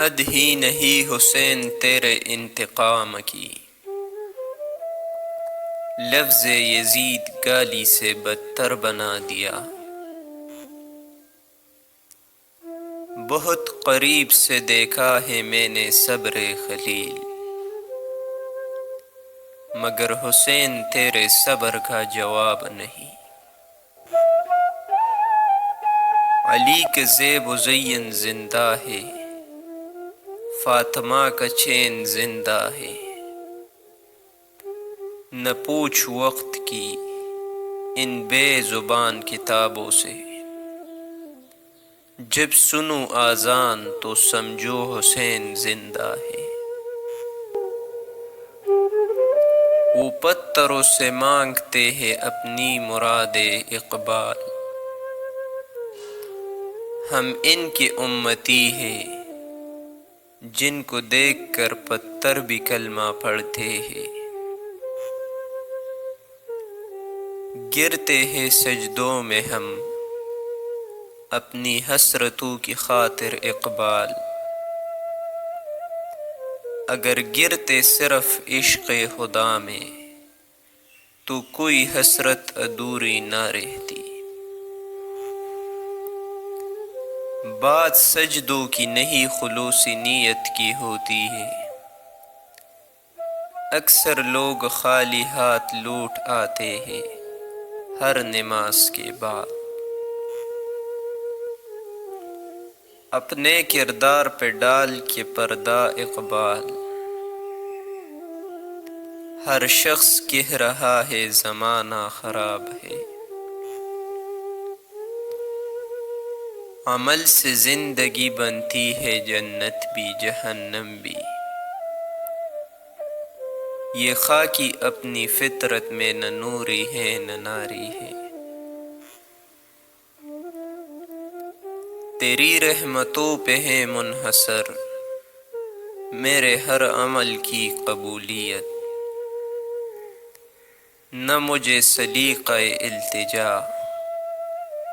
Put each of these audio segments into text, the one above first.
حد ہی نہیں حسین تیرے انتقام کی، لفظ یزید گالی سے بدتر بنا دیا۔ بہت قریب سے دیکھا ہے میں نے صبر خلیل، مگر حسین تیرے صبر کا جواب نہیں۔ علی کے زیب و زین زندہ ہے، فاطمہ کا چین زندہ ہے۔ نہ پوچھ وقت کی ان بے زبان کتابوں سے، جب سنوں آذان تو سمجھو حسین زندہ ہے۔ وہ پتھروں سے مانگتے ہیں اپنی مراد اقبال، ہم ان کے امتی ہیں جن کو دیکھ کر پتھر بھی کلمہ پڑھتے ہیں۔ گرتے ہیں سجدوں میں ہم اپنی حسرتوں کی خاطر اقبال، اگر گرتے صرف عشق خدا میں تو کوئی حسرت ادھوری نہ رہتی۔ بات سجدوں کی نہیں خلوص نیت کی ہوتی ہے، اکثر لوگ خالی ہاتھ لوٹ آتے ہیں ہر نماز کے بعد۔ اپنے کردار پہ ڈال کے پردہ اقبال، ہر شخص کہہ رہا ہے زمانہ خراب ہے۔ عمل سے زندگی بنتی ہے جنت بھی جہنم بھی، یہ خاکی اپنی فطرت میں نہ نوری ہے نہ ناری ہے۔ تیری رحمتوں پہ ہے منحصر میرے ہر عمل کی قبولیت، نہ مجھے سلیقہ التجا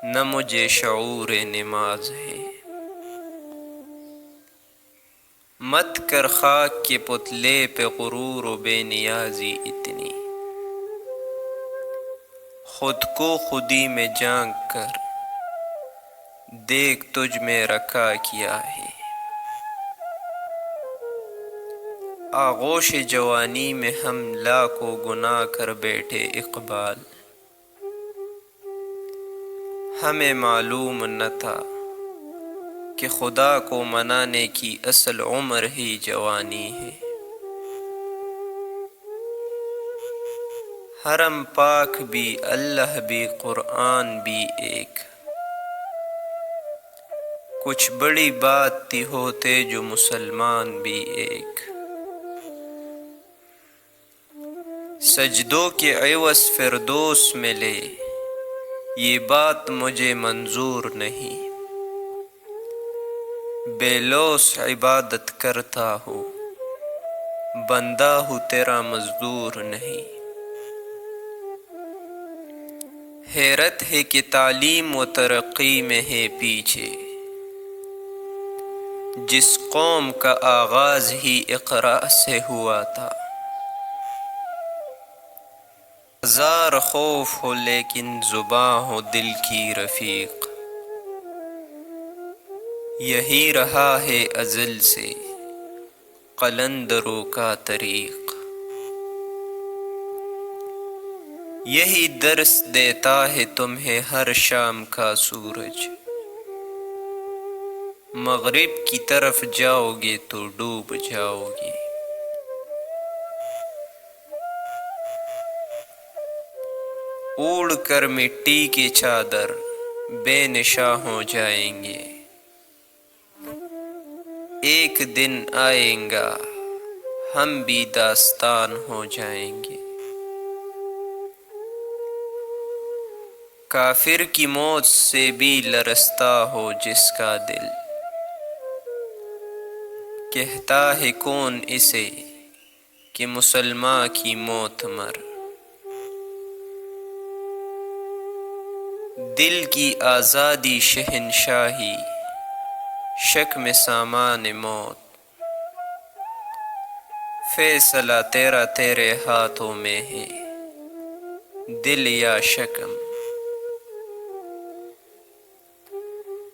نہ مجھے شعور نماز ہے۔ مت کر خاک کے پتلے پہ غرور و بے نیازی اتنی، خود کو خودی میں جھانک کر دیکھ تجھ میں رکھا کیا ہے۔ آغوش جوانی میں ہم لاکھوں گناہ کر بیٹھے اقبال، ہمیں معلوم نہ تھا کہ خدا کو منانے کی اصل عمر ہی جوانی ہے۔ حرم پاک بھی اللہ بھی قرآن بھی ایک، کچھ بڑی بات تھی ہوتے جو مسلمان بھی ایک۔ سجدوں کے عوض فردوس ملے یہ بات مجھے منظور نہیں، بے لوث عبادت کرتا ہوں بندہ ہوں تیرا مزدور نہیں۔ حیرت ہے کہ تعلیم و ترقی میں ہے پیچھے، جس قوم کا آغاز ہی اقرا سے ہوا تھا۔ ہزار خوف ہو لیکن زباں ہو دل کی رفیق، یہی رہا ہے ازل سے قلندروں کا طریق۔ یہی درس دیتا ہے تمہیں ہر شام کا سورج، مغرب کی طرف جاؤ گے تو ڈوب جاؤ گے۔ اوڑھ کر مٹی کے چادر بے نشاں ہو جائیں گے، ایک دن آئیں گا ہم بھی داستان ہو جائیں گے۔ کافر کی موت سے بھی لرزتا ہو جس کا دل، کہتا ہے کون اسے کہ مسلماں کی موت مر۔ دل کی آزادی شہنشاہی شک میں سامان موت، فیصلہ تیرا تیرے ہاتھوں میں ہے، دل یا شکم